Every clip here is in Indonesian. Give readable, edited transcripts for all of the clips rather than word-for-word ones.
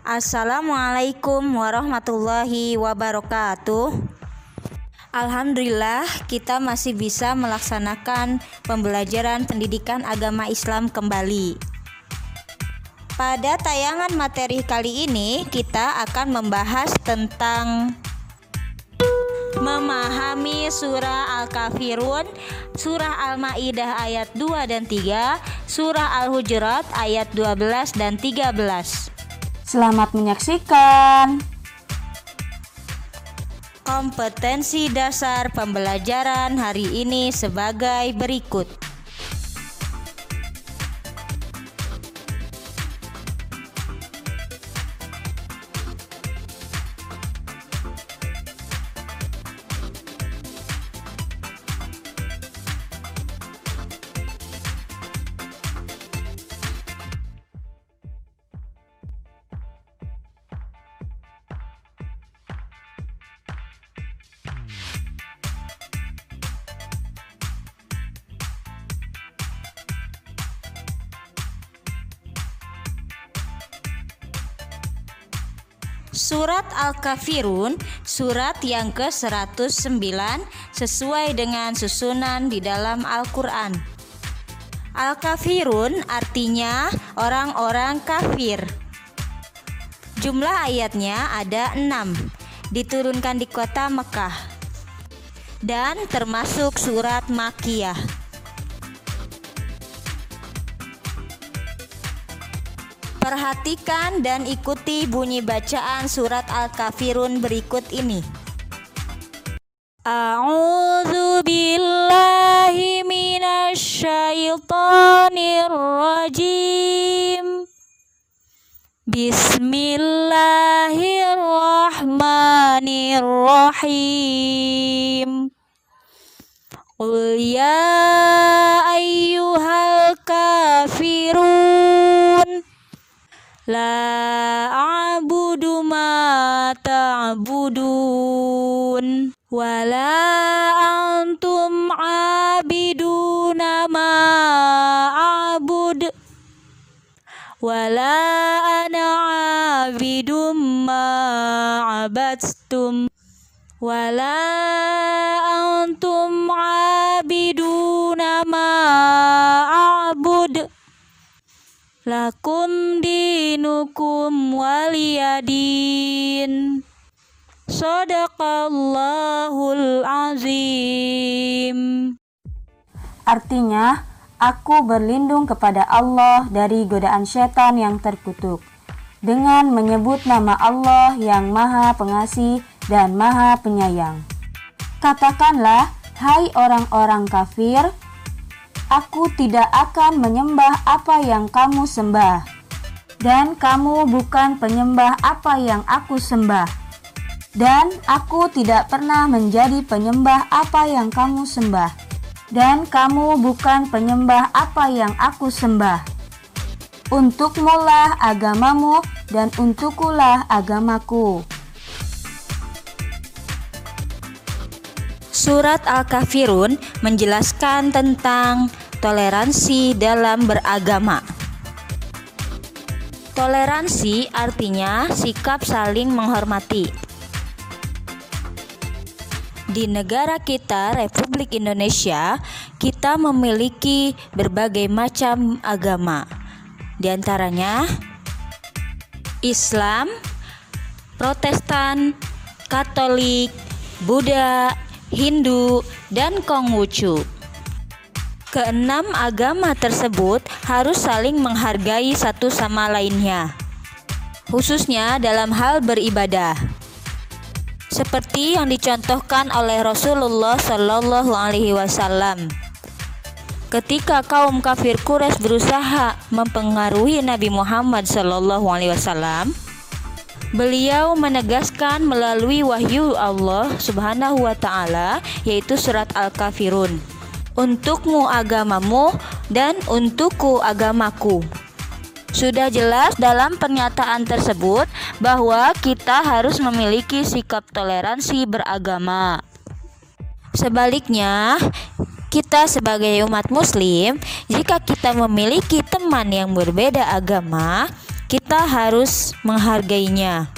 Assalamualaikum warahmatullahi wabarakatuh. Alhamdulillah kita masih bisa melaksanakan pembelajaran pendidikan agama Islam kembali. Pada tayangan materi kali ini kita akan membahas tentang memahami surah Al-Kafirun, surah Al-Maidah ayat 2 dan 3, surah Al-Hujurat ayat 12 dan 13. Selamat menyaksikan. Kompetensi dasar pembelajaran hari ini sebagai berikut. Surat Al-Kafirun, surat yang ke-109 sesuai dengan susunan di dalam Al-Quran. Al-Kafirun artinya orang-orang kafir. Jumlah ayatnya ada 6, diturunkan di kota Mekah, dan termasuk surat Makkiyah. Perhatikan dan ikuti bunyi bacaan surat Al-Kafirun berikut ini. A'udzu billahi minasy syaithanir rajim. Bismillahirrahmanirrahim. Qul ya ayyuhal kafirun la a'budu ma ta'budun wala antum 'abiduna ma a'bud wala ana 'abidum ma 'abadtum wala antum 'abiduna ma a'bud lakum dinukum waliyadin. Shadaqallahul azim. Artinya, aku berlindung kepada Allah dari godaan setan yang terkutuk dengan menyebut nama Allah yang Maha Pengasih dan Maha Penyayang. Katakanlah, hai orang-orang kafir, aku tidak akan menyembah apa yang kamu sembah, dan kamu bukan penyembah apa yang aku sembah, dan aku tidak pernah menjadi penyembah apa yang kamu sembah, dan kamu bukan penyembah apa yang aku sembah. Untukmulah agamamu dan untukkulah agamaku. Surat Al-Kafirun menjelaskan tentang toleransi dalam beragama. Toleransi artinya sikap saling menghormati. Di negara kita, Republik Indonesia, kita memiliki berbagai macam agama. Di antaranya Islam, Protestan, Katolik, Buddha, Hindu, dan Konghucu. Keenam agama tersebut harus saling menghargai satu sama lainnya, khususnya dalam hal beribadah. Seperti yang dicontohkan oleh Rasulullah Shallallahu Alaihi Wasallam. Ketika kaum kafir Quraisy berusaha mempengaruhi Nabi Muhammad Shallallahu Alaihi Wasallam, beliau menegaskan melalui wahyu Allah Subhanahu wa Ta'ala, yaitu surat Al-Kafirun, untukmu agamamu dan untukku agamaku. Sudah jelas dalam pernyataan tersebut bahwa kita harus memiliki sikap toleransi beragama. Sebaliknya, kita sebagai umat muslim, jika kita memiliki teman yang berbeda agama, kita harus menghargainya.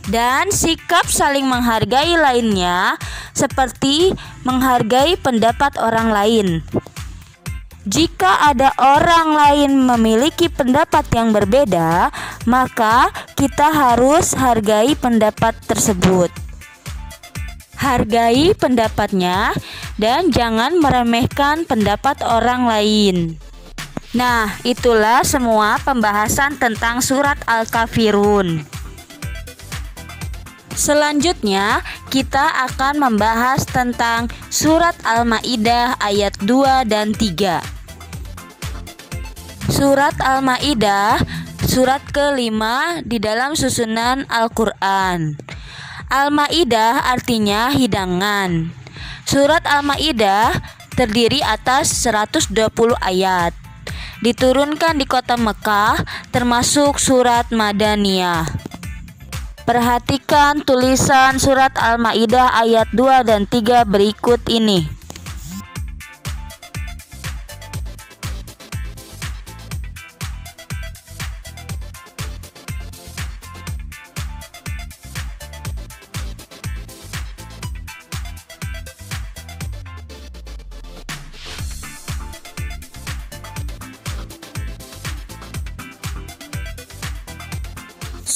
Dan sikap saling menghargai lainnya seperti menghargai pendapat orang lain. Jika ada orang lain memiliki pendapat yang berbeda, maka kita harus hargai pendapat tersebut. Hargai pendapatnya dan jangan meremehkan pendapat orang lain. Nah, itulah semua pembahasan tentang surat Al-Kafirun. Selanjutnya, kita akan membahas tentang surat Al-Maidah ayat 2 dan 3. Surat Al-Maidah, surat ke-5 di dalam susunan Al-Quran. Al-Maidah artinya hidangan. Surat Al-Maidah terdiri atas 120 ayat. Diturunkan di kota Mekah, termasuk surat Madaniyah. Perhatikan tulisan surat Al-Maidah ayat 2 dan 3 berikut ini.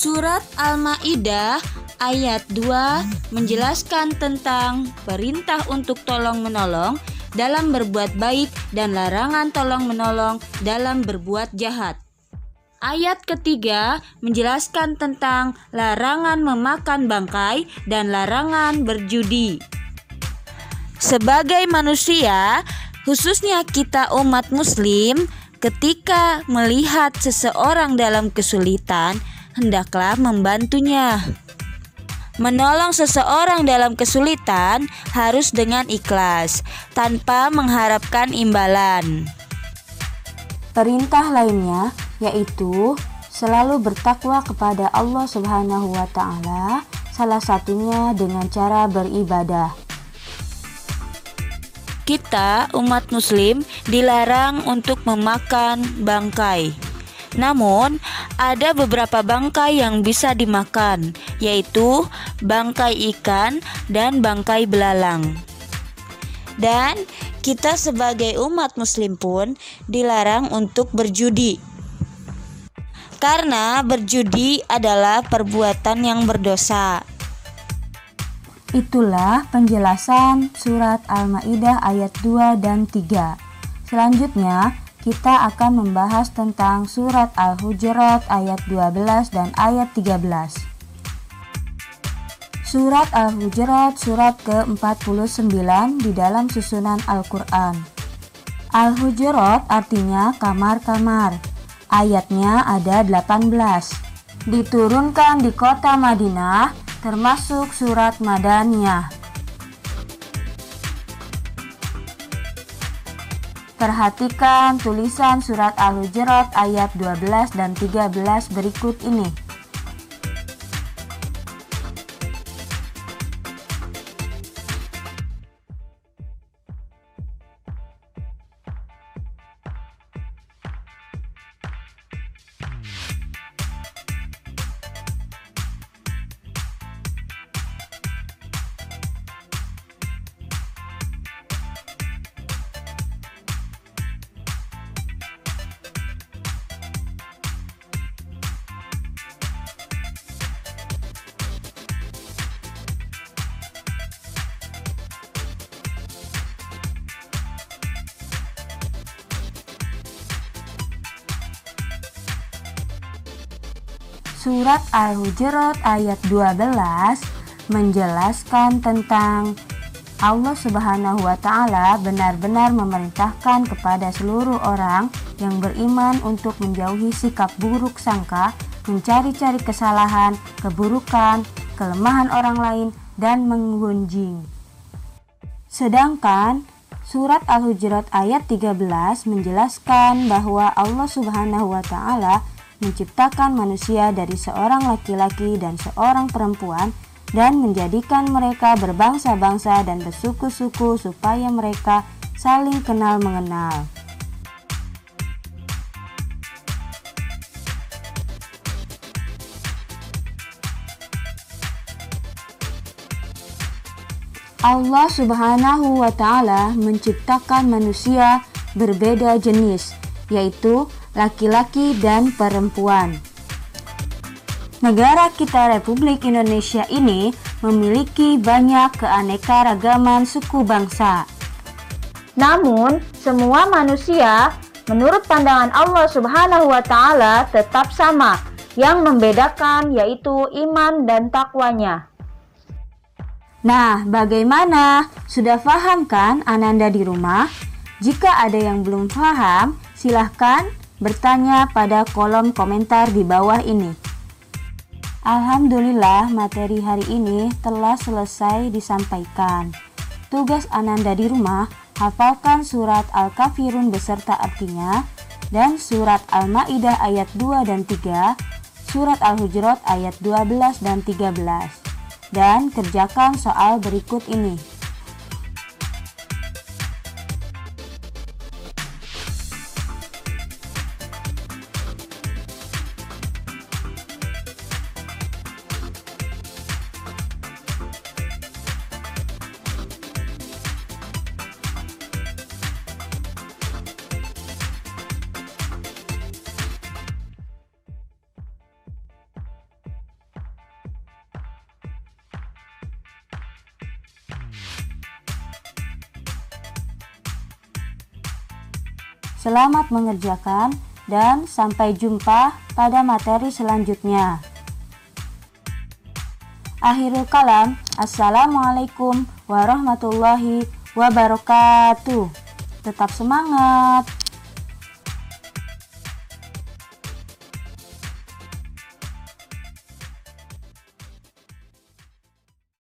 Surat Al-Maidah ayat 2 menjelaskan tentang perintah untuk tolong-menolong dalam berbuat baik dan larangan tolong-menolong dalam berbuat jahat. Ayat ketiga menjelaskan tentang larangan memakan bangkai dan larangan berjudi. Sebagai manusia, khususnya kita umat muslim, ketika melihat seseorang dalam kesulitan, hendaklah membantunya. Menolong seseorang dalam kesulitan harus dengan ikhlas, tanpa mengharapkan imbalan. Perintah lainnya yaitu selalu bertakwa kepada Allah Subhanahu wa Ta'ala, salah satunya dengan cara beribadah. Kita, umat muslim, dilarang untuk memakan bangkai. Namun, ada beberapa bangkai yang bisa dimakan, yaitu bangkai ikan dan bangkai belalang. Dan kita sebagai umat muslim pun dilarang untuk berjudi. Karena berjudi adalah perbuatan yang berdosa. Itulah penjelasan surat Al-Maidah ayat 2 dan 3. Selanjutnya, kita akan membahas tentang surat Al-Hujurat ayat 12 dan ayat 13. Surat Al-Hujurat surat ke-49 di dalam susunan Al-Quran. Al-Hujurat artinya kamar-kamar. Ayatnya ada 18. Diturunkan di kota Madinah, termasuk surat Madaniyah. Perhatikan tulisan surat Al-Hujurat ayat 12 dan 13 berikut ini. Surat Al-Hujurat ayat 12 menjelaskan tentang Allah Subhanahu wa Ta'ala benar-benar memerintahkan kepada seluruh orang yang beriman untuk menjauhi sikap buruk sangka, mencari-cari kesalahan, keburukan, kelemahan orang lain, dan menggunjing. Sedangkan surat Al-Hujurat ayat 13 menjelaskan bahwa Allah Subhanahu wa Ta'ala menciptakan manusia dari seorang laki-laki dan seorang perempuan dan menjadikan mereka berbangsa-bangsa dan bersuku-suku supaya mereka saling kenal mengenal. Allah Subhanahu wa Ta'ala menciptakan manusia berbeda jenis, yaitu laki-laki dan perempuan. Negara kita Republik Indonesia ini memiliki banyak keanekaragaman suku bangsa. Namun, semua manusia menurut pandangan Allah Subhanahu wa Ta'ala tetap sama. Yang membedakan yaitu iman dan takwanya. Nah, bagaimana? Sudah paham kan Ananda di rumah? Jika ada yang belum paham, silahkan bertanya pada kolom komentar di bawah ini. Alhamdulillah, materi hari ini telah selesai disampaikan. Tugas Ananda di rumah, hafalkan surat Al-Kafirun beserta artinya, dan surat Al-Ma'idah ayat 2 dan 3, surat Al-Hujurat ayat 12 dan 13. Dan kerjakan soal berikut ini. Selamat mengerjakan dan sampai jumpa pada materi selanjutnya. Akhirul kalam, Assalamualaikum warahmatullahi wabarakatuh. Tetap semangat.